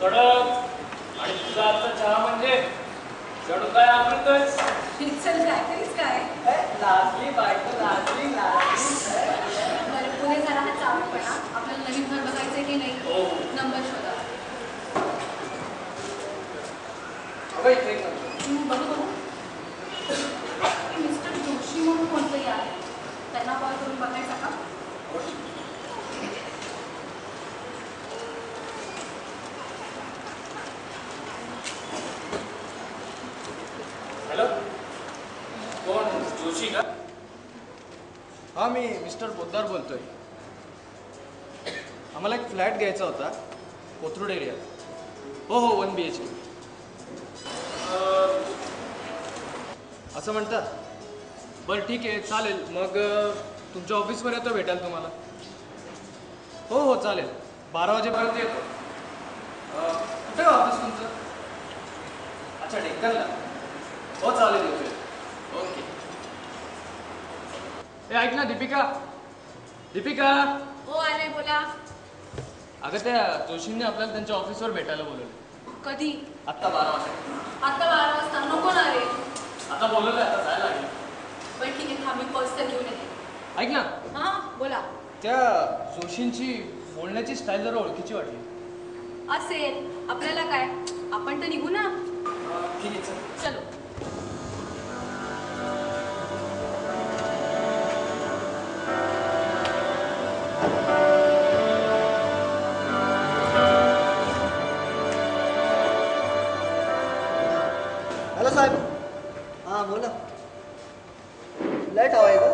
कडक आणि तुझा आजचा चहा म्हणजे जणू काय अमृतच. चल काहीतरीच काय लाजली बायको लाजली बरं पुढे झाला हा चालूपणा. आपल्याला नवीन घर बघायचंय की नाही? हो. नंबर शोधा. इथे बघू बघू. मिस्टर जोशी म्हणून कोणतंही आहे, त्यांना कॉल करून बघायचा का? हॅलो, कोण जोशी का? हां, मी मिस्टर पोद्दार बोलतोय. आम्हाला एक फ्लॅट घ्यायचा होता कोथरूड एरियात. हो हो, 1 BHK. असं म्हणता? बरं ठीक आहे, चालेल. मग तुमच्या ऑफिसवर येतो, भेटाल तुम्हाला. हो हो चालेल, 12 वाजेपर्यंत येतो. कुठे आहे ऑफिस तुमचं? अच्छा, डेक्कनला. हो चालेल, येतो. ओके. ए ऐक ना दीपिका, दीपिका. हो आले, बोला. अगं त्या जोशींनी आपल्याला त्यांच्या ऑफिसवर भेटायला बोलवलं. कधी? आत्ता 12 वाजता. आता 12 वाजता नको ना रे. आता बोलवलं, आता जायला लागेल. बरं ठीक आहे, थांब मी पर्स तर घेऊन येते. ऐक ना, हां बोला. त्या जोशींची बोलण्याची स्टाईल जरा ओळखीची वाटली. असेल, आपल्याला काय, आपण तर निघू ना. ठीक आहे, चल. चलो. हॅलो साहेब. हां बोला. लाईट हवा आहे का?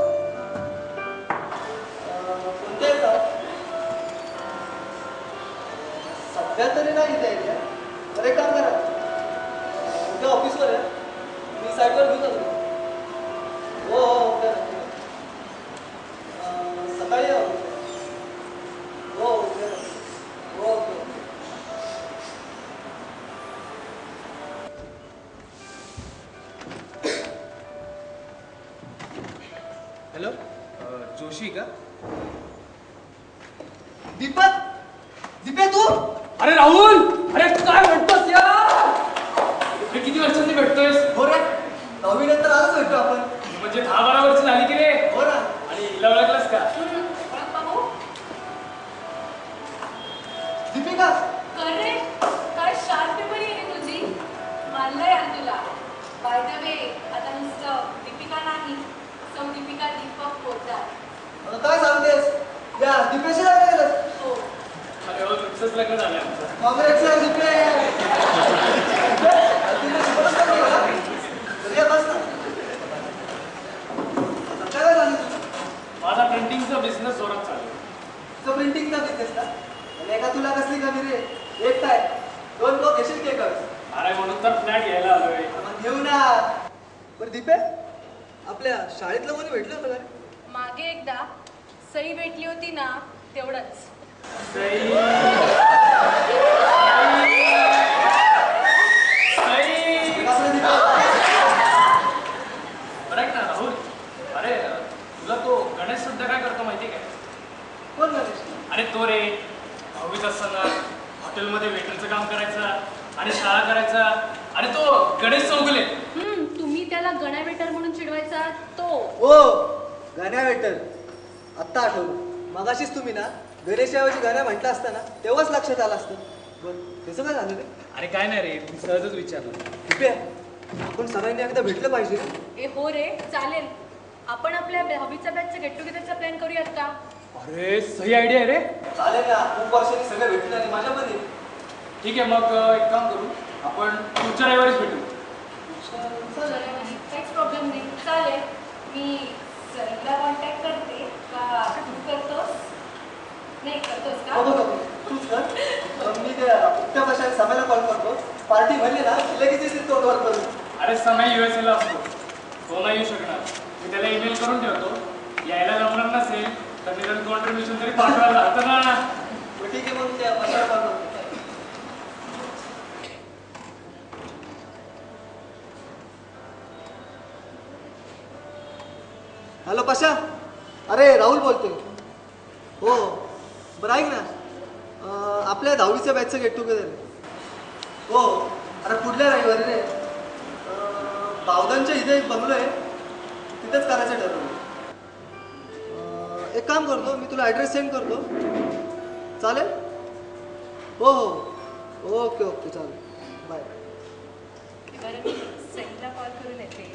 कोणत्या येतात? सध्या तरी नाही इथे आहे. बरं एक काम करा, उद्या ऑफिसवर आहे, मी साईटवर घेऊन जातो. हो हो उद्या सकाळी या ऑफिसवर. हो उद्या. हो ओके ओके. हॅलो, जोशी का? दीपक, दीपे तू? अरे राहुल, अरे काय म्हणतोस यार? अरे किती वर्षांनी भेटतोयस? हो रे, 9वी नंतर आलोच भेटतो आपण. म्हणजे 10-12 वर्ष झाली की रे. हो ना. आणि हिला ओळखलंस का? ओळख पाहू. दीपिका. कर रे, काय शार्प पेपर आहे रे तुझी. मानलं यार तुला. बाय द वे, आता नुसतं दीपिका नाही, सौ दीपिका दीपक पोद्दार. आता काय सांगतेस? या दीपेशी लग्न केलं? हो. अरे हो, तुमचंच लग्न झालं आमचं. काँग्रेस दीपे. तिने शिकवलंच का तुला? घरी ये, बस ना. सध्या काय झालं तुझं? माझा प्रिंटिंगचा बिझनेस जोरात चालू आहे. तुझं प्रिंटिंगचा बिझनेस का? आणि एका तुला कसली कमी रे? एक काय 2 लोक घेशील केकच. अरे म्हणून तर फ्लॅट घ्यायला आलोय. मग घेऊ ना. बरं दीपे, आपल्या शाळेतलं कोणी भेटलं होतं का रे? मागे एकदा सई भेटली होती ना, तेवढंच. सई. आपलं दीपे. बरं ऐक ना राहुल, अरे तुला तो गणेश सुद्धा काय करतो माहिती काय? कोण गणेश? अरे तो रे, 10वीत असताना हॉटेलमध्ये वेटरचं काम करायचा आणि शाळा करायचा. अरे तो गणेश चौगुले. तुम्ही त्याला गणा वेटर म्हणून चिडवायचा तो. हो, गाण्या वेटर. आत्ता आठवलं. मगाशीच तुम्ही ना गणेशाऐवजी गाण्या म्हटलं असता ना, तेव्हाच लक्षात आलं असतं. बरं त्याचं काय झालं रे? अरे काय नाही रे, मी सहजच विचारलं. दीपे, आपण सगळ्यांनी एकदा भेटलं पाहिजे रे. ए हो रे, चालेल. आपण आपल्या 10वीच्या बॅचचं गेट टुगेदरचा प्लॅन करूयात का? अरे सही आयडिया आहे रे. चालेल ना, खूप वर्षांनी सगळे भेटले आणि माझ्या पण येईल. ठीक आहे, मग एक काम करू, आपण पुढच्या रविवारीच भेटू. काहीच प्रॉब्लेम नाही, चालेल. मी सईला कॉन्टॅक्ट करते का तू करतोस? नाही करतोस का? बघू तूच कर. मी त्या उठ्या बशाला समायला कॉल करतो. पार्टी म्हणली ना लगेच येतील तोंडवर करून. अरे समय USA ला असतो, तो नाही येऊ शकणार. मी त्याला ईमेल करून ठेवतो. यायला जमणार नसेल तर मी त्याचं कॉन्ट्रीब्युशन तरी पाठवायला लागतं ना. ठीक आहे, मग त्या बशाला कॉल करतो. हॅलो पशा. अरे राहुल बोलतोय. हो बरं ऐक ना, आपल्या 10वीच्या बॅचचं गेट टुगेदर आहे. हो अरे पुढल्या रविवारी रे बावदांच्या इथे एक बंगलो आहे तिथेच करायचं ठरवलं. एक काम करतो मी तुला ॲड्रेस सेंड करतो चालेल. हो हो ओके ओके चालेल बाय. बरं मी सईला कॉल करून येते.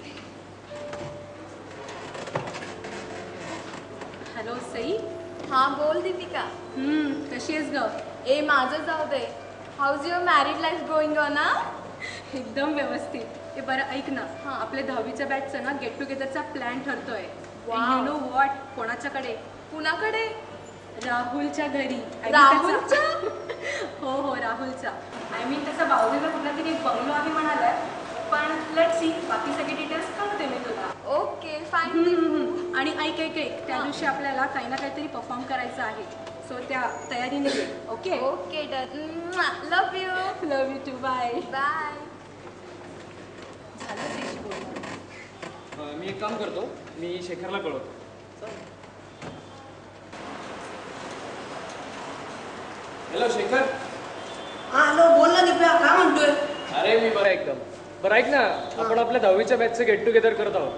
हॅलो सई. हां बोल दीपिका. कशी आहेस ग? ए माझं जाऊ दे. How's your married life going on ना? एकदम व्यवस्थित. हे बरं ऐक ना, हां. आपल्या 10वीच्या बॅचचा ना गेट टुगेदरचा प्लॅन ठरतोय. Wow. यू नो व्हॉट, कोणाच्याकडे? कुणाकडे? राहुलच्या घरी. I mean राहुलच्या? त्याचा- हो हो राहुलच्या. आय मीन त्याचा बावधीला कुठला तरी एक बंगलो आहे म्हणालाय, पण लेट सी, बाकी सगळे डिटेल्स कळते मी तुला. Okay fine. आणि ऐक ऐक ऐक, त्या हां. दिवशी आपल्याला काही ना काहीतरी परफॉर्म करायचं आहे. सो त्या तयारीने घे. Okay okay done. Love you. Love you too. Bye. Bye. झालं त्याची बोलणं. मी एक काम करतो, मी शेखरला कळवतो. हॅलो शेखर. हॅलो बोल ना दिप्या, काय म्हणतोय? अरे मी बरं एकदम बरं. ऐक ना, आपण आपल्या 10वीच्या बॅचचं गेट टुगेदर करत आहोत.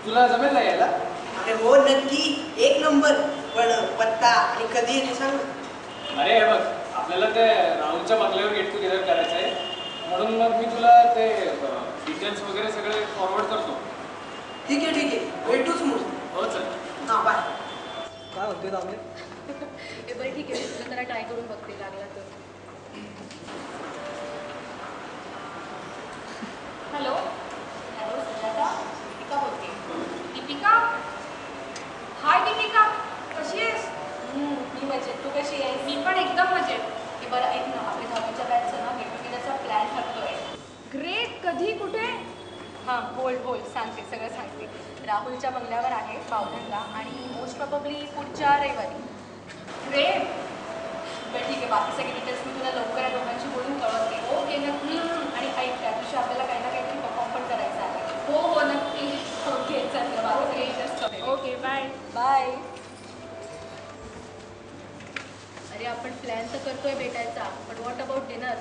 तुला जमेल ना यायला? अरे हो नक्की, एक नंबर. पण पत्ता आणि कधी येते सांग ना. अरे हे बघ, आपल्याला ते राहुलच्या बंगल्यावर गेट टुगेदर करायचं आहे, म्हणून मग मी तुला ते डिटेल्स वगैरे सगळे फॉरवर्ड करतो. ठीक आहे भेटूच मग. हो चल. हां बाय. काय म्हणते दामले? हे बरं ठीक आहे, तुला जरा ट्राय करून बघते लागला तर. हॅलो. हॅलो सुजाता, दीपिका बोलते. दीपिका. हाय दीपिका, कशी आहेस? मी मजेत, तू कशी आहेस? मी पण एकदम मजेत. हे बरं ऐक ना, आपल्या 10वीच्या बॅचचा ना गेट टुगेदरचा प्लॅन ठरतोय. ग्रेट. कधी कुठे? हां बोल सांगते, सगळं सांगते. राहुलच्या बंगल्यावर आहे बावधनला, आणि मोस्ट प्रॉबब्ली पुढच्या रविवारी. ग्रेट. बरं ठीक आहे, बाकी सगळे डिटेल्स मी तुला लवकर या दोघांशी बोलून कळवते. ओके नक्की. आणि ऐक, त्या दिवशी आपल्याला काही ना काहीतरी परफॉर्म पण करायचं आहे. हो हो नक्की. ओके चल, बाकी डिटेल्स कळवते. Okay bye. बाय. अरे आपण प्लॅन तर करतोय भेटायचा, पण व्हॉट अबाउट डिनर?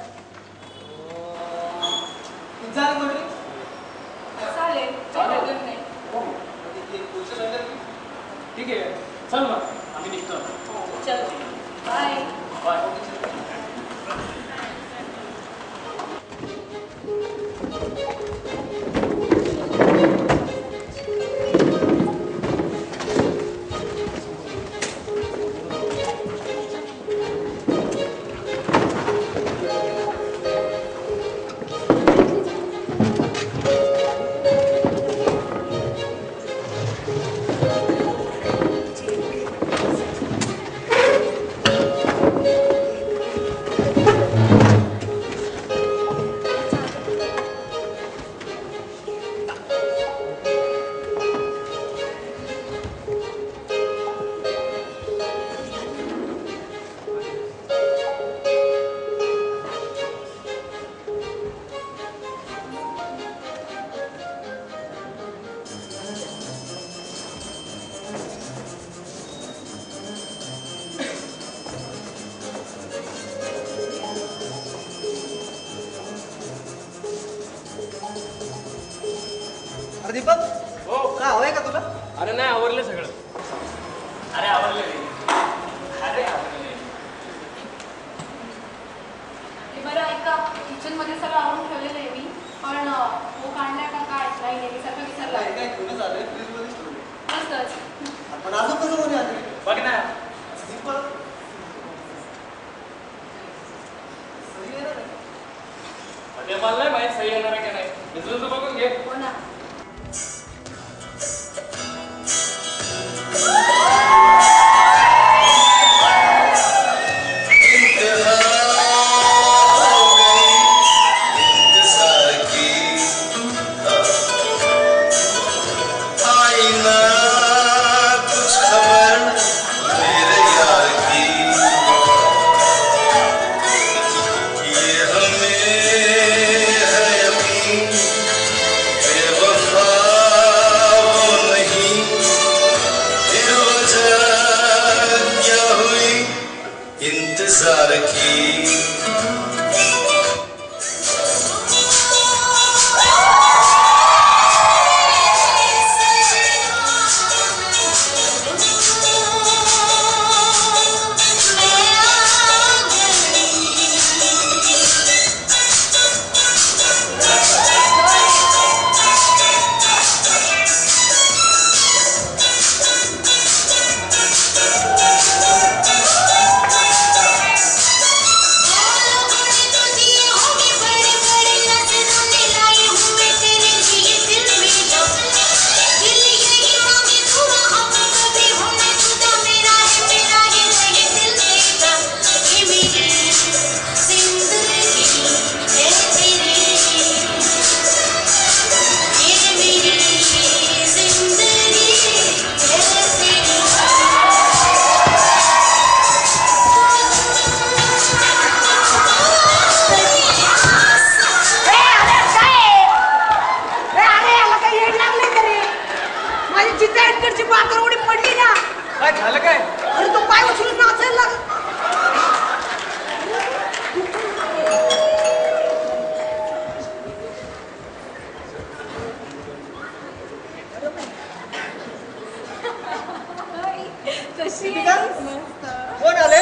पिझ्झा आणि कोल्ड ड्रिंक? चालेल, काही प्रॉब्लेम नाही. पुढच्या संडेला? ठीक आहे, चल मग आम्ही निघतो. चल बाय. बाय. अरे दीपक, हो. काय हवंय का तुला? अरे नाही, आवरलं सगळं. अरे आवरलं रे. अरे आवरलं. हे बरं ऐका, किचनमध्ये सगळं आवरून ठेवलेलं आहे मी, पण हो काढलाय का काय नाही नेहमीसारखं विसरला. काय काय घेऊनच आलोय, फ्रीजमध्येच ठेवलंय. मस्तच. आपण अजून कसं कोणी आले? बघ ना. दीपक सही आहे ना? ते मला नाही माहित सही येणार आहे का नाही. तुझं तू बघून घे. हो ना. इंतजार की दीपिका कोण आले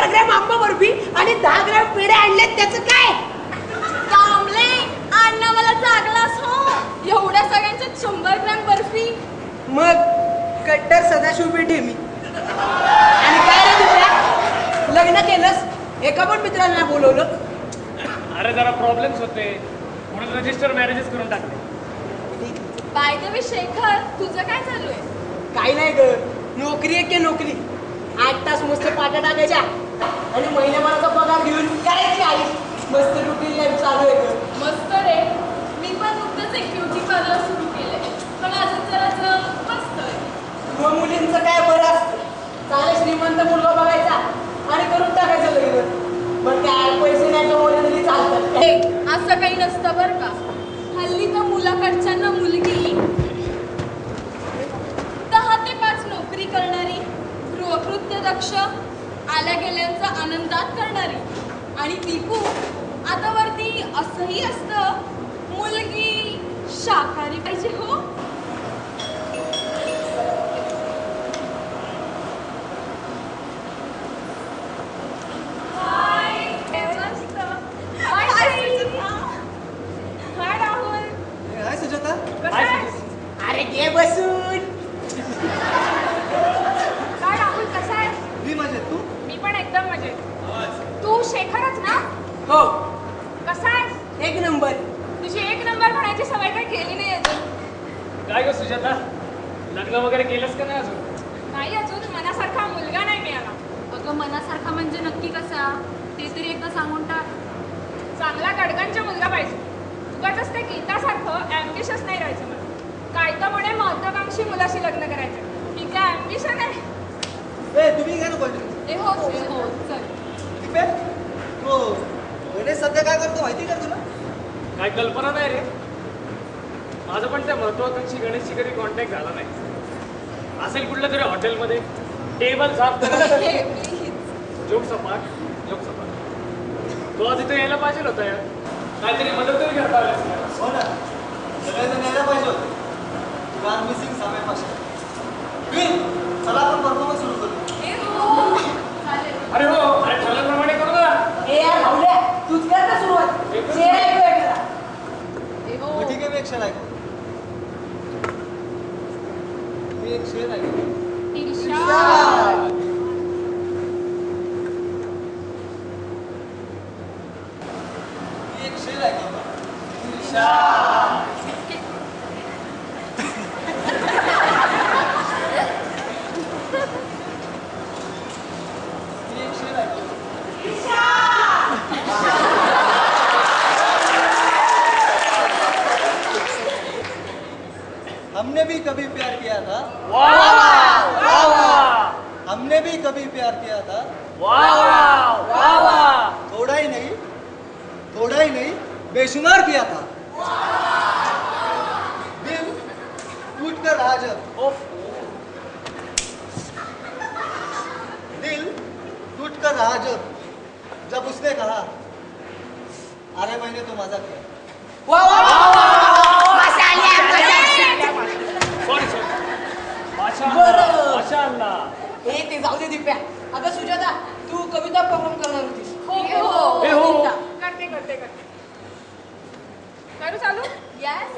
आणि 10 ग्रॅम पेढे आणले त्याचं काय कांबळे अण्णा मला चांगलाच हो एवढ्या सगळ्यांच्यात 100 ग्रॅम बर्फी मग कट्टर सदाशिव पेठे मी आणि काय रे तुझ्या लग्न केलंस एका पण मित्रांना बोलवलं अरे जरा प्रॉब्लेम्स होते म्हणून रजिस्टर मॅरेजेस करून टाकले बाय द वे शेखर तुझं काय चालू आहे काही नाही ग नोकरी आहे की नोकरी 8 तास मस्त पाट्या टाकायच्या आणि महिन्याभराचा पगार घेऊन करायची आई मस्त रुटीन लाईफ चालू आहे ग मस्त रे मी पण नुकतंच एक ब्युटी पार्लर सुरू केलंय पण अजून जरा मस्त आहे मग मुलींचं काय बरं असतं चांगला श्रीमंत मुलगा बघायचा आणि करून टाकायचं लग्न पण काय पैसे नाही कमवले तरी चालतात असं काही नसतं बरं का हल्ली तर मुलाकडच्यांना मुलगी 10 ते 5 नोकरी करणारी गृहकृत्य दक्ष आल्या गेल्यांचा आनंदात करणारी आणि दीपू आता वरती असंही असतं मुलगी शाकाहारी पाहिजे हो हाय मस्त हाय हाय राहुल हाय सुजाता कसं आहेस? अरे घे बसून काय राहुल कसा आहे मी मजेत तू मी पण एकदम मजेत तू शेखरच ना हो कसा आहेस एक नंबर तुझी 1 नंबर म्हणायची सवय काही केली नाही अजून काय ग सुजाता लग्न वगैरे केलंस का नाही अजून नाही अजून मनासारखा मुलगा नाही मिळाला अगं मनासारखा म्हणजे नक्की कसा ते तरी एकदा सांगून टाक चांगला गडगंचा मुलगा पाहिजे उगाच असते गीतासारखं ॲम्बिशियस नाही राहायचं मला कायदामुळे महत्वाकांक्षी मुलाशी लग्न करायचं ही काय ॲम्बिशन आहे ए तुम्ही घ्या ना बोलतो हे हो हो चल दीपे हो गणेश सध्या काय करतो माहिती का तुला काय कल्पना नाही रे माझं पण त्या महत्वाकांक्षी गणेशची कधी कॉन्टॅक्ट झाला नाही असेल कुठल्या तरी हॉटेलमध्ये टेबल साफ करत जोक सपाट तो आज इथे यायला पाहिजे होता यार काहीतरी मदत तरी करता आली असती. हो ना सगळ्यांना न्यायला पाहिजे होतं यू आर मिसिंग समय पासून चला आपण परफॉर्मन्स सुरू करू हे हो चालेल अरे हो अरे ठरल्याप्रमाणे करू ना ए यार राहुल्या तूच कर ना सुरुवात एकच शेर ऐकू एकदा हे हो मग ठीक आहे मी एक शेर ऐकतो मी एक शेर ऐकतो इर्षाद. मी एक शेर ऐकतो मी एक शेर ऐकतो हमने भी कभी प्यार किया था हमने भी कभी प्यार किया था थोड़ा ही नहीं बेशुमार किया था दिल टूट कर रहा जब उसने कहा अरे मैंने तो मजा किया वा वा वा मजा आली सॉरी बरं. माशाअल्लाह हे ते जाऊ दे दिप्या अगं सुजाता तू कविता परफॉर्म करणार होतीस हो हे हो. करते करू चालू येस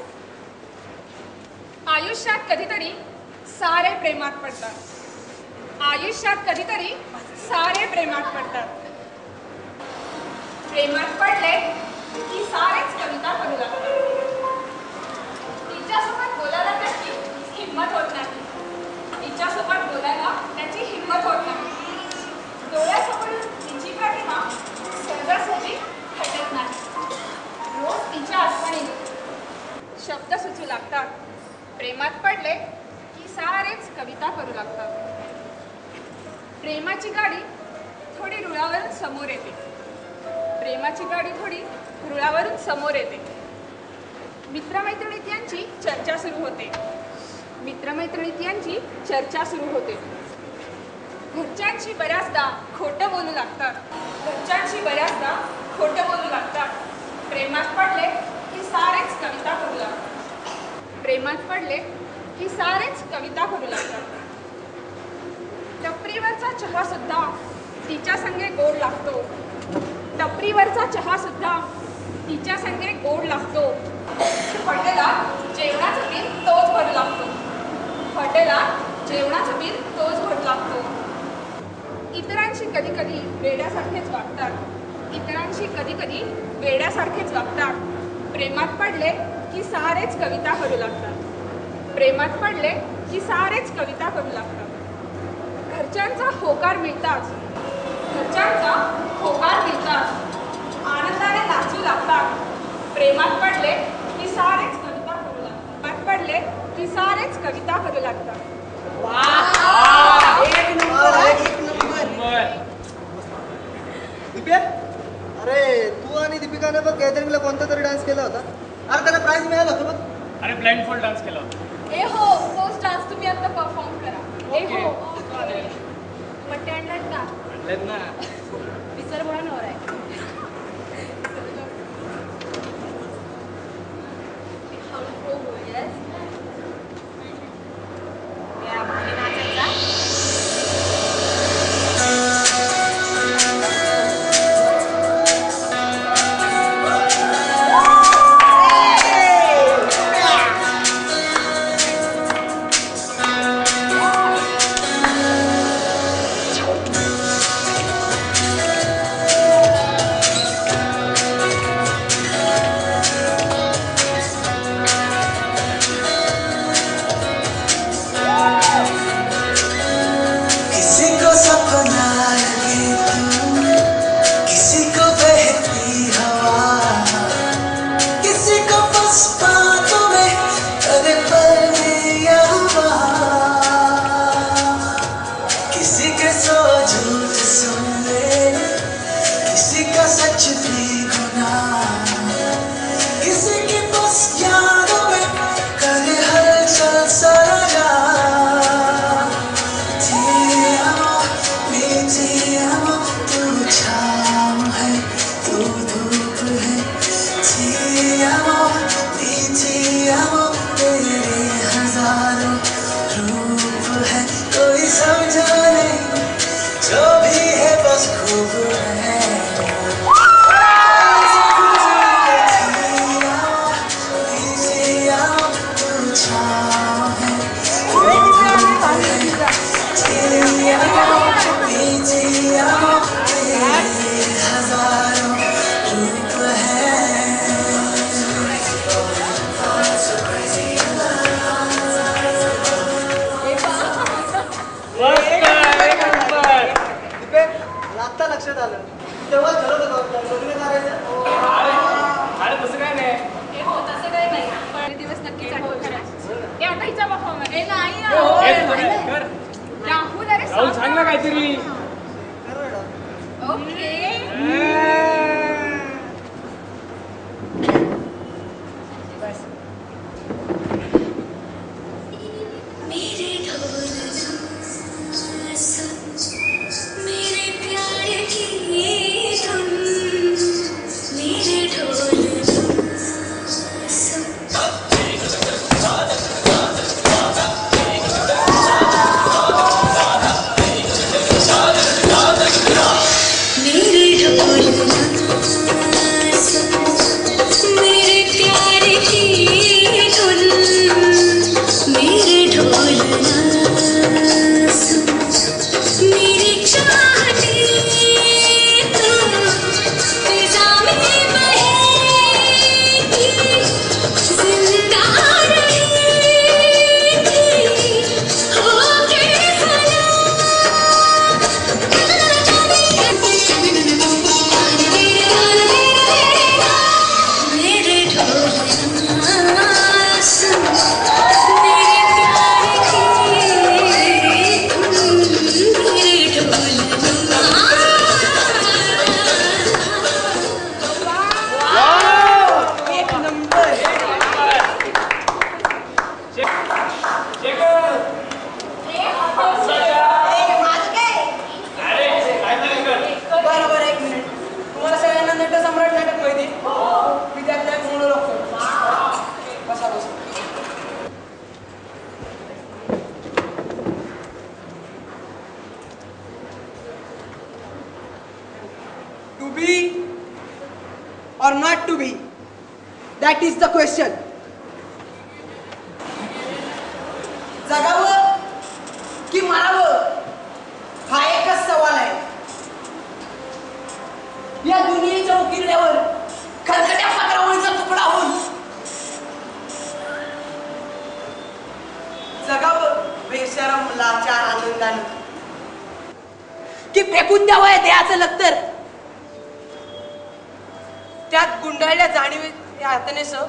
आयुष्यात कधीतरी सारे प्रेमात पडतात आयुष्यात कधीतरी सारे प्रेमात पडतात प्रेमात पडले की सारेच कविता करू लागतात तिच्यासोबत बोलायला त्याची हिंमत होत नाही तिच्यासोबत बोलायला त्याची हिंमत होत नाही डोळ्यासमोर तिची प्रतिमा सहजासहजी हटत नाही शब्द सुचू लागतात. प्रेमात पडले की सारेच कविता करू लागतात. प्रेमाची गाडी थोडी रुळावरून समोर येते. प्रेमाची गाडी थोडी रुळावरून समोर येते. मित्रमैत्रिणीत यांची चर्चा सुरू होते. मित्रमैत्रिणीत यांची चर्चा सुरू होते. घरच्यांशी बऱ्याचदा खोटं बोलू लागतात. घरच्यांशी बऱ्याचदा खोटं बोलू लागतात. प्रेमात पडले की सारेच कविता करू लागतात. प्रेमात पडले की सारेच कविता करू लागतात. टपरीवरचा चहा सुद्धा तिच्या संगे गोड लागतो. टपरीवरचा चहा सुद्धा तिच्या संगे गोड लागतो. हॉटेलात जेवणाचं बिल तोच भरू लागतो. हॉटेलात जेवणाचं बिल तोच भरू लागतो. इतरांशी कधी कधी वेड्यासारखेच वागतात. इतरांशी कधी कधी वेड्यासारखेच वागतात. प्रेमात पडले की सारेच कविता करू लागतात. प्रेमात पडले की सारेच कविता करू लागतात. घरच्यांचा होकार मिळताच घरच्यांचा होकार मिळताच आनंदाने नाचू लागतात. प्रेमात पडले की सारेच कविता करू लागतात. प्रेमात पडले की सारेच कविता करू लागतात. एक नंबर, एक नंबर. दिप्या, अरे तू आणि दीपिकाने बघ गॅदरिंगला कोणता तरी डान्स केला होता. अरे त्याला प्राइज मिळालं होतं बघ. अरे ब्लाइंड फोल्ड डान्स केला होता. ए हो, तोच डान्स तुम्ही आता परफॉर्म करा. ए ओके. हो, पट्टे आणलात का? आणलेत ना. विसर म्हणून नवरा आहे. हळू हो, yes. या, भारी नाचायचा. किसी को सपना लगे तू, किसी को बहती हवा, किसी को बस बातों में करे पल या हवा, किसी के सौ झूठ सुन ले, किसी का सच भी गुनाह, किसी की बस यादों में करे हलचल सारा. Ti amo, tu छाँव है, तू धूप है. Ti amo, तेरे हजारों रूप है. कोई समझा नहीं, जो भी है बस खूब है. Ti amo, तू छाँव है, तू धूप है. Ti amo, तेरे हजारों रूप है. मस्त, एक नंबर. दिपे, मला आत्ता लक्षात आलं. त्या or not to be? That is the question. जगावं की मरावं हा एकच सवाल आहे. या दुनियेच्या उकिरड्यावर खरकट्या पत्रावळीचा तुकडा होऊन जगावं बेशरम लाचार आनंदानं की फेकून द्यावं या देहाचं लक्तर. त्यात गुंडाळल्या जाणीव यातनेसह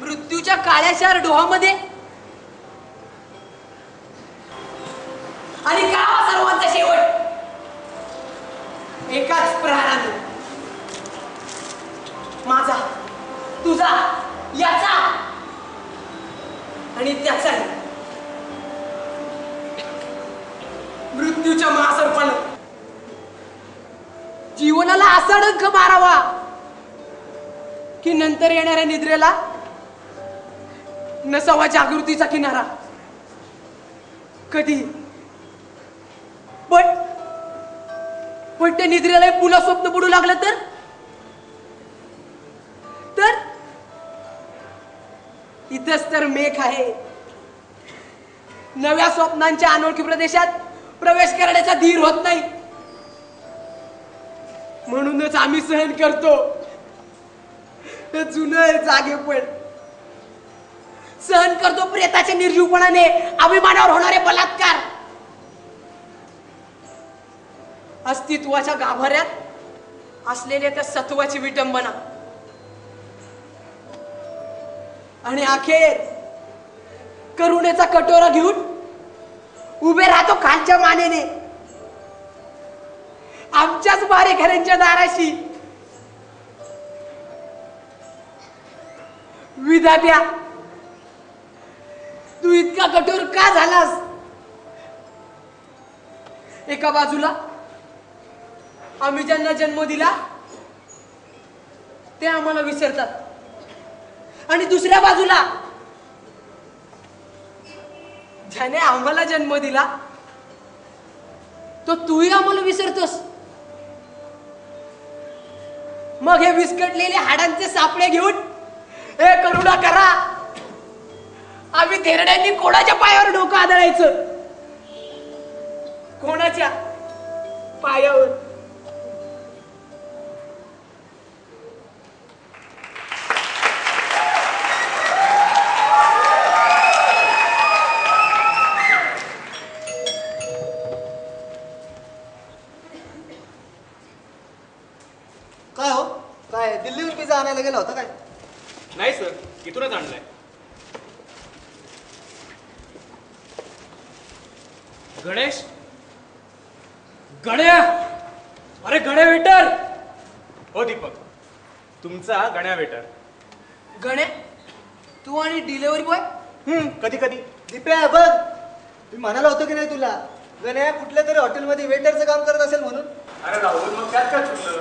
मृत्यूच्या काळ्याशार डोहामध्ये आणि का सर्वांचा शेवट एकाच प्रहारानं माझा तुझा याचा आणि त्याचाही मृत्यूच्या महासर्पानं जीवनाला असा डंख मारावा की नंतर येणाऱ्या निद्रेला नसावा जागृतीचा किनारा. कधी पण त्या निद्रेला पुन्हा स्वप्न पडू लागलं तर इथंच तर मेघ आहे. नव्या स्वप्नांच्या अनोळखी प्रदेशात प्रवेश करण्याचा धीर होत नाही. म्हणूनच आम्ही सहन करतो जुनं जागेपण. सहन करतो प्रेताच्या निर्जीवपणाने अभिमानावर होणारे बलात्कार. अस्तित्वाच्या गाभाऱ्यात असलेल्या त्या सत्वाची विटंबना आणि अखेर करुणेचा कटोरा घेऊन उभे राहतो खालच्या मानेने आमच्याच मारेकऱ्यांच्या दाराशी. विधात्या तू इतका कठोर का झालास? एका बाजूला आम्ही ज्यांना जन्म दिला ते आम्हाला विसरतात आणि दुसऱ्या बाजूला ज्याने आम्हाला जन्म दिला तो तूही आम्हाला विसरतोस. मग हे विस्कटलेले हाडांचे सापळे घेऊन हे करुणा करा. आम्ही थेरड्यांनी कोणाच्या पायावर डोकं आदळायचं? कोणाच्या पायावर? काय हो, काय दिल्लीहून पिझ्झा आणायला गेला होता काय? नाही सर, इथूनच आणलाय. गणेश, गण्या, अरे गण्या वेटर. हो दीपक, तुमचा गण्या वेटर. गणे तू आणि डिलिव्हरी बॉय? कधी कधी. दिप्या बघ, मी म्हणाला होतो की नाही तुला गण्या कुठल्या तरी हॉटेलमध्ये वेटरचं काम करत असेल म्हणून. अरे राहुल, मग त्यात काय चुकलं?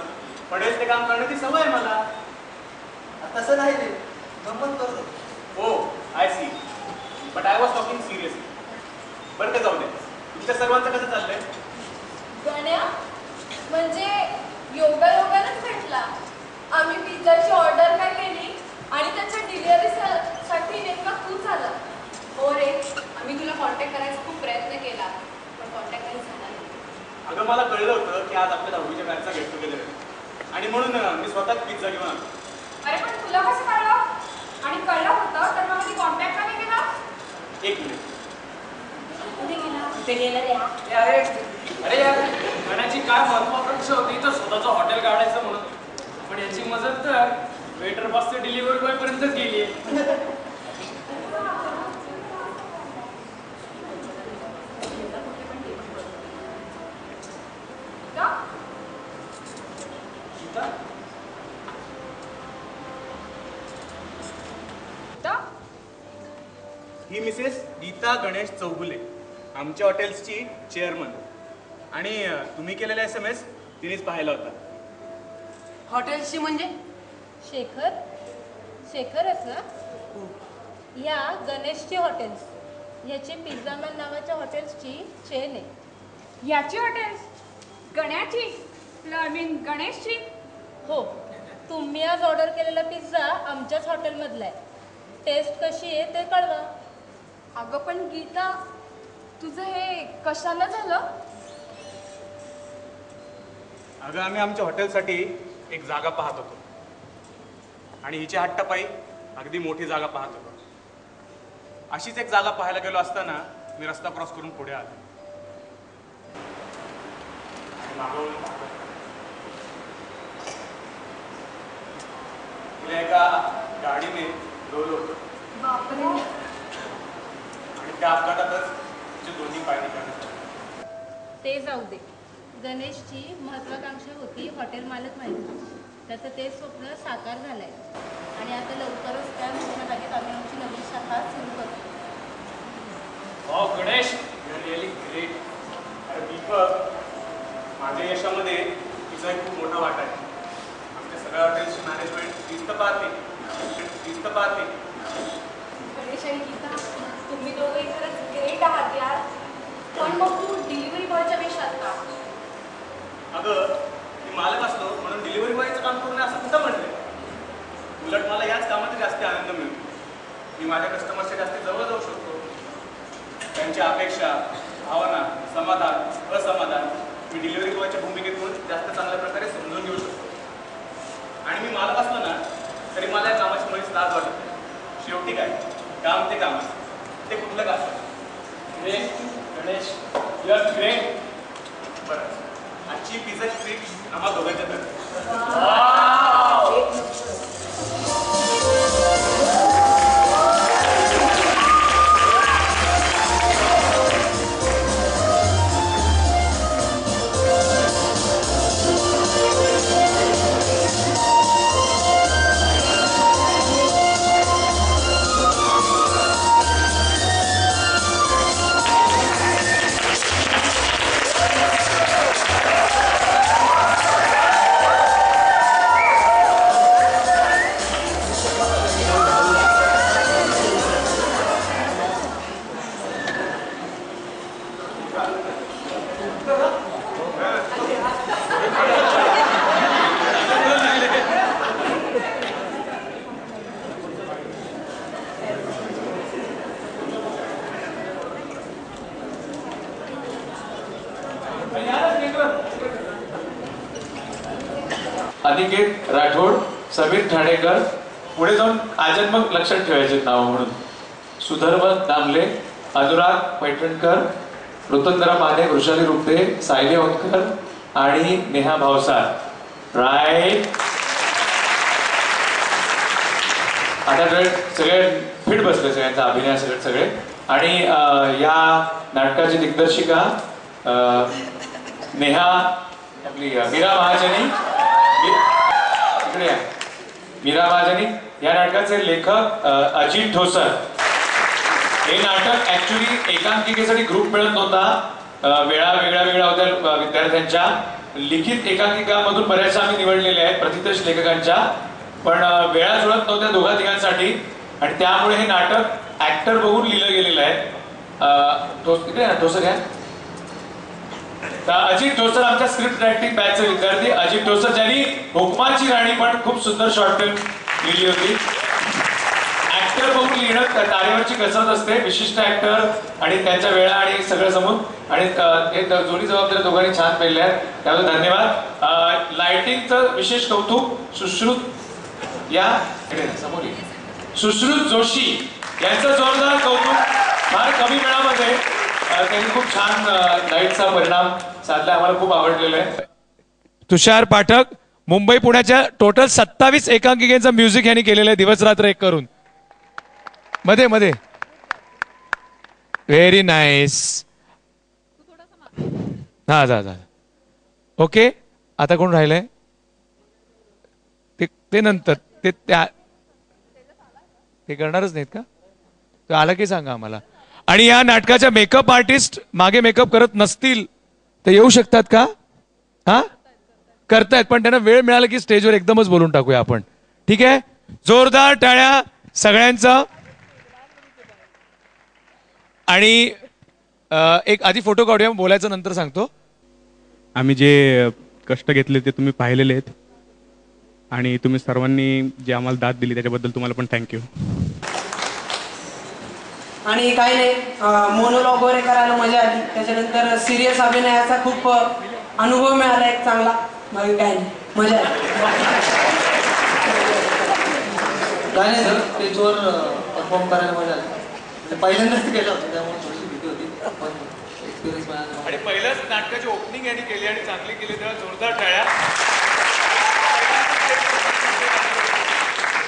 पडेल ते काम करण्याची सवय आहे मला. तसं नाही रे, गंमत करतो. हो, I see, but I was talking seriously. बरं ते जाऊ दे, तुमच्या सर्वांचं कसं चाललंय? गण्या म्हणजे योगायोगानंच भेटला. आम्ही पिझ्झाची ऑर्डर काय केली आणि त्याच्या डिलिव्हरीसाठी नेमका तूच आला. हो रे, आम्ही तुला कॉन्टॅक्ट करायचा खूप प्रयत्न केला पण कॉन्टॅक्ट काही झाला नाही. अगं मला कळलं होतं की आज आपल्या 10वीच्या बॅचचा गेट टुगेदर आहे आणि म्हणून मी स्वतःच पिझ्झा घेऊन आलो. अरे पण तुला कसं कळलं? आणि कळलं होतं तर मग मी कॉन्टॅक्ट का नाही केला? एक मिनिट. कुठे गेला? कुठे गेलं रे? अरे यार, गण्याची काय महत्वाकांक्षा होती तर स्वतःचं हॉटेल काढायचं म्हणून. पण याची मदत तर वेटर पासून डिलिव्हरी बॉय पर्यंतच गेली आहे. ही मिसेस गीता गणेश चौगुले, आमच्या हॉटेल्सची चेअरमन. आणि तुम्ही केलेला SMS तिनेच पाहिला होता. हॉटेल्सची म्हणजे? शेखरच ना? या गणेशची हॉटेल्स, याची पिझ्झामॅन नावाच्या हॉटेल्सची चेन आहे. याची हॉटेल्स? गण्याची? I mean गणेशची? हो, तुम्ही आज ऑर्डर केलेला पिझ्झा आमच्याच हॉटेलमधला आहे. टेस्ट कशी आहे ते कळवा. अगं पण गीता, तुझं हे कशानं झालं? अगं आम्ही आमच्या हॉटेलसाठी एक जागा पाहत होतो आणि हिच्या हट्टापायी अगदी मोठी जागा पाहत होतो. अशीच एक जागा पाहायला गेलो असताना मी रस्ता क्रॉस करून पुढे आलो. मागवून पाहतो. तिला एका गाडीने डोलं होतं बापरे. आणि त्या अपघातातच तिचे दोन्ही पाय निघाले. ते जाऊ दे. गणेशची महत्वाकांक्षा होती हॉटेल मालक व्हायचं. त्याचं ते स्वप्न साकार झालंय आणि आता लवकरच त्या मोठ्या जागेत आम्ही आमची नवीन शाखा सुरू करतो. Wow Ganesh, you are really great. अरे दीपक, माझ्या यशामध्ये तिचा एक खूप मोठा वाटा आहे. आमच्या सगळ्या हॉटेल्सची मॅनेजमेंट तीच तर पाहते. गणेश आणि गीता, तुम्ही दोघंही खरंच ग्रेट आहात यार. पण मग तू डिलिव्हरी बॉयच्या वेशात का? अगं मी मालक असलो म्हणून डिलिव्हरी बॉयचं काम करून असं कुठं म्हणते. उलट मला याच कामात जास्त आनंद मिळतो. मी माझ्या कस्टमरच्या जास्त जवळ जाऊ शकतो. त्यांच्या अपेक्षा, भावना, समाधान, असमाधान मी डिलिव्हरी बॉयच्या भूमिकेतून जास्त चांगल्या प्रकारे समजून घेऊ शकतो. आणि मी मालक असलो ना तरी मला या कामाची मुळीच लाज वाटत नाही. शेवटी काय, काम ते काम, ते कुठलं का असतं. Ganesh, you are great. बरं, आजची पिझ्झाची ट्रीट आम्हा दोघांच्या तर. अनिकेत राठोड, समीर ठाणेकर, पुढे जाऊन आजन्मक लक्षात ठेवायचे नाव म्हणून. सुधर्व दामले, अनुराग पैठणकर, ऋतंधरा माने, वृषाली रुपदे, सायली औंधकर आणि नेहा भावसार. राईट. आता सगळे फिट बसले, सगळ्यांचा अभिनय सगळे. आणि या नाटकाची दिग्दर्शिका नेहा, आपली मीरा महाजनी, मीरा महाजनी. या नाटकाचे लेखक अजित ठोसर. हे नाटक ऍक्च्युली एकांकिकेसाठी ग्रुप मिळत नव्हता. वेळा वेगळ्या होत्या विद्यार्थ्यांच्या. लिखित एकांकिकामधून बऱ्याचशा आम्ही निवडलेल्या आहेत प्रतिथश लेखकांच्या, पण वेळा जुळत नव्हत्या दोघा तिघांसाठी आणि त्यामुळे हे नाटक ऍक्टर बघून लिहिलं गेलेलं आहे. ठोसर घ्या. अजित ठोसर आमच्या स्क्रिप्ट रायटिंग बॅचचे विद्यार्थी. अजित ठोसर ज्यांनी हुकमाची राणी पण खूप सुंदर शॉर्ट फिल्म लिहिली होती. ऍक्टर बघून लिहिणं तारेवरची कसरत असते. विशिष्ट ऍक्टर आणि त्यांच्या वेळा आणि सगळं समोर आणि हे दोन्ही जबाबदारी दोघांनी छान पेलल्या आहेत, त्याबद्दल धन्यवाद. लाइटिंगचं विशेष कौतुक सुश्रुत या समोर सुश्रुत जोशी यांचं जोरदार कौतुक. फार कमी वेळामध्ये त्यांनी खूप छान लाईटचा परिणाम साधला, आम्हाला खूप आवडलेलं आहे. तुषार पाठक, मुंबई पुण्याच्या टोटल 27 एकांकिकेचं म्युझिक यांनी केलेलं आहे दिवस रात्र एक करून. मध्ये व्हेरी नाईस. हा जा. ओके, आता कोण राहिलंय ते नंतर ते करणारच नाहीत का? तो आला की सांगा आम्हाला. आणि या नाटकाच्या मेकअप आर्टिस्ट मागे मेकअप करत नसतील तर येऊ शकतात का? हा करतायत, पण त्यांना वेळ मिळाला की स्टेजवर एकदमच बोलून टाकूया आपण. ठीक आहे, जोरदार टाळ्या सगळ्यांचं. आणि एक आधी फोटो काढूया, बोलायचं नंतर सांगतो. आम्ही जे कष्ट घेतले ते तुम्ही पाहिलेले आहेत. आणि तुम्ही सर्वांनी जे आम्हाला दाद दिली त्याच्याबद्दल तुम्हाला पण थँक्यू. आणि काही नाही, मोनोलॉग वगैरे करायला मजा आली. त्याच्यानंतर सिरियस अभिनयाचा खूप अनुभव मिळाला एक चांगला. बाकी काय नाही, मजा आली. काय नाही सर, स्टेजवर परफॉर्म करायला मजा आली. पहिल्यांदाच केलं होतं त्यामुळे थोडीशी भीती होती, पण एक्सपिरियन्स मिळाला. आणि पहिल्याच नाटकाची ओपनिंग यांनी केली आणि चांगली केली, तेव्हा जोरदार टाळ्या.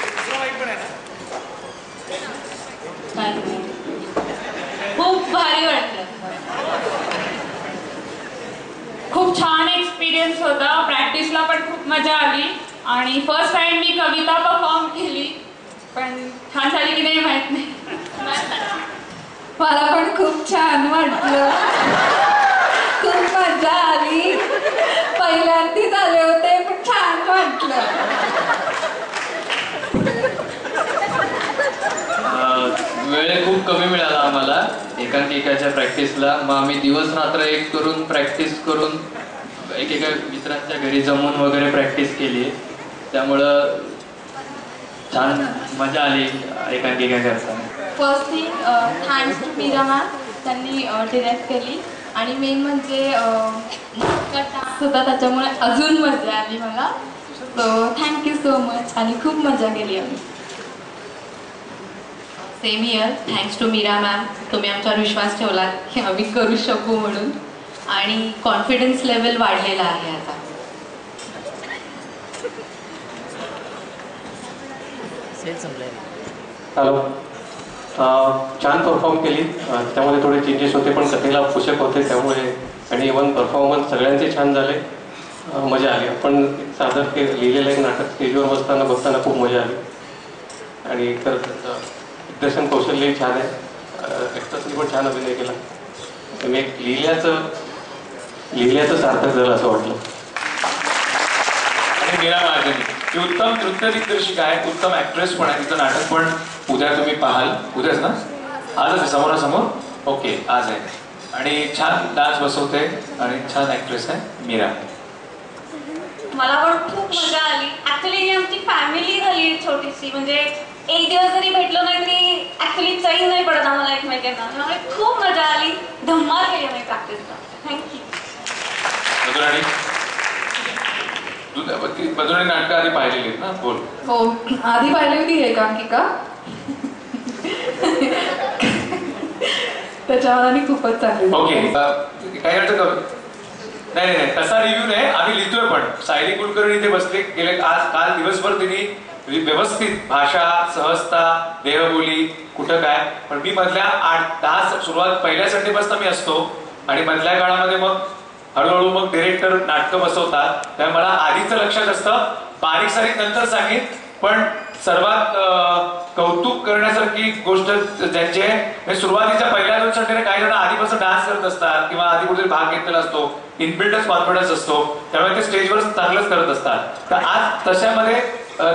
दुसरा माईक पण आहे ना? खूप भारी वाटलं. खूप छान एक्सपिरियन्स होता. प्रॅक्टिसला पण खूप मजा आली आणि फर्स्ट टाइम मी कविता परफॉर्म केली, पण छान झाली की नाही माहित नाही. मला पण खूप छान वाटलं, खूप मजा आली. पहिल्यांदाच आले होते पण छान वाटलं. वेळ खूप कमी मिळाला आम्हाला एकांकिकाच्या प्रॅक्टिसला. मग आम्ही दिवस रात्र एक करून प्रॅक्टिस करून एकेका मित्रांच्या घरी जमून वगैरे प्रॅक्टिस केली. त्यामुळं छान मजा आली एकांकिका करताना. First thing thanks to Meera ma'am, त्यांनी डिरेक्ट केली आणि मेन म्हणजे डान्स होता त्याच्यामुळे अजून मजा आली मला. सो थँक्यू सो मच आणि खूप मजा केली आम्ही. Same year, thanks to Meera ma'am, तुम्ही आमच्यावर विश्वास ठेवलात की आम्ही करू शकू म्हणून आणि कॉन्फिडन्स लेवल वाढलेला आहे आता. हॅलो, छान परफॉर्म केली. त्यामध्ये थोडे चेंजेस होते पण कथेला पोषक होते त्यामुळे, आणि इव्हन परफॉर्मन्स सगळ्यांचे छान झाले, मजा आली. आपण सादर लिहिलेलं एक नाटक स्टेजवर बघताना खूप मजा आली. आणि एकतर दिग्दर्शन कौशल्यही छान आहे, ॲक्टर्सनी पण छान अभिनय केला. मी एक लिहिल्याचं सार्थक झालं असं वाटलं. आणि मीरा महाजनी ही उत्तम नृत्य दिग्दर्शिका आहे, उत्तम ॲक्ट्रेस पण आहे. तिचं नाटक पण उद्या तुम्ही पाहाल. उद्याच ना? आजच आहे समोरासमोर? ओके, आज आहे. आणि छान डान्स बसवते आणि छान ॲक्ट्रेस आहे मीरा. मला पण खूप मजा आली. ऍक्च्युली ही आमची फॅमिली झाली छोटीशी, म्हणजे एक दिवस जरी भेटलो नाही तरी ऍक्च्युली चैन नाही पडत आम्हाला एकमेकांना. त्यामुळे खूप मजा आली, धम्माल केली आम्ही प्रॅक्टिसला. थँक्यू. मधुराणी नाटकं आधी पाहिलेली ना? बोल. हो, आधी पाहिली होती एकांकिका, त्याच्यावर खूपच चांगली. ओके, काही अर्थ करू नाही नाही तसा रिव्ह्यू नाही, आम्ही लिहितोय. पण सायली कुलकर्णी इथे बसले गेले काल दिवसभर तिने व्यवस्थित भाषा, सहजता, देहबोली, कुठं काय. पण मी मधल्या 8-10 सुरुवात पहिल्या संडेपासून मी असतो आणि मधल्या काळामध्ये मग हळूहळू मग डिरेक्टर नाटकं बसवतात, त्यामुळे मला आधीचं लक्षात असतं, बारीक सारीक नंतर सांगेन. पण सर्वात कौतुक करण्यासारखी गोष्ट ज्यांचे सुरुवातीच्या पहिल्या 2 संडेने काही जण आधीपासून डान्स करत असतात किंवा आधी कुठेतरी भाग घेतलेला असतो, इनबिल्टच कॉन्फिडन्स असतो, त्यामुळे ते स्टेजवर चांगलंच करत असतात. तर आज तशामध्ये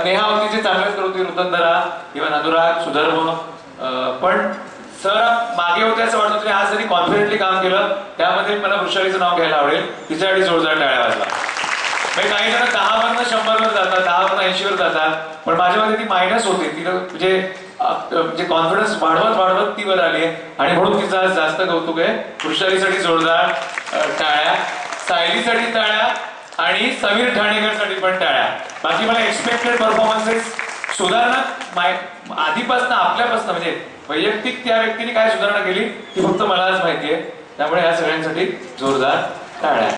नेहा होती जे चांगलंच करत होती, वृतंधरा किंवा अनुराग, सुधर्म. पण सर मागे होते असं वाटत होतं. आज जरी कॉन्फिडेंटली काम केलं, त्यामध्ये मला वृषालीचं नाव घ्यायला आवडेल. तिच्यासाठी जोरदार टाळ्या वाजला. म्हणजे काही जण 10वरनं 100वर जातात, 10वरनं 80वर जातात, पण माझ्यामध्ये ती मायनस होते. तिला म्हणजे कॉन्फिडन्स वाढवत ती वर आली आहे आणि म्हणून तिचं आज जास्त कौतुक आहे. वृषालीसाठी जोरदार टाळ्या, सायलीसाठी टाळ्या आणि समीर ठाणेकरसाठी पण टाळ्या. बाकी मला एक्सपेक्टेड परफॉर्मन्सेस सुधारणा आधीपासून आपल्यापासून म्हणजे वैयक्तिक त्या व्यक्तीने काय सुधारणा केली ती फक्त मलाच माहिती आहे. त्यामुळे या सगळ्यांसाठी जोरदार टाळ्या.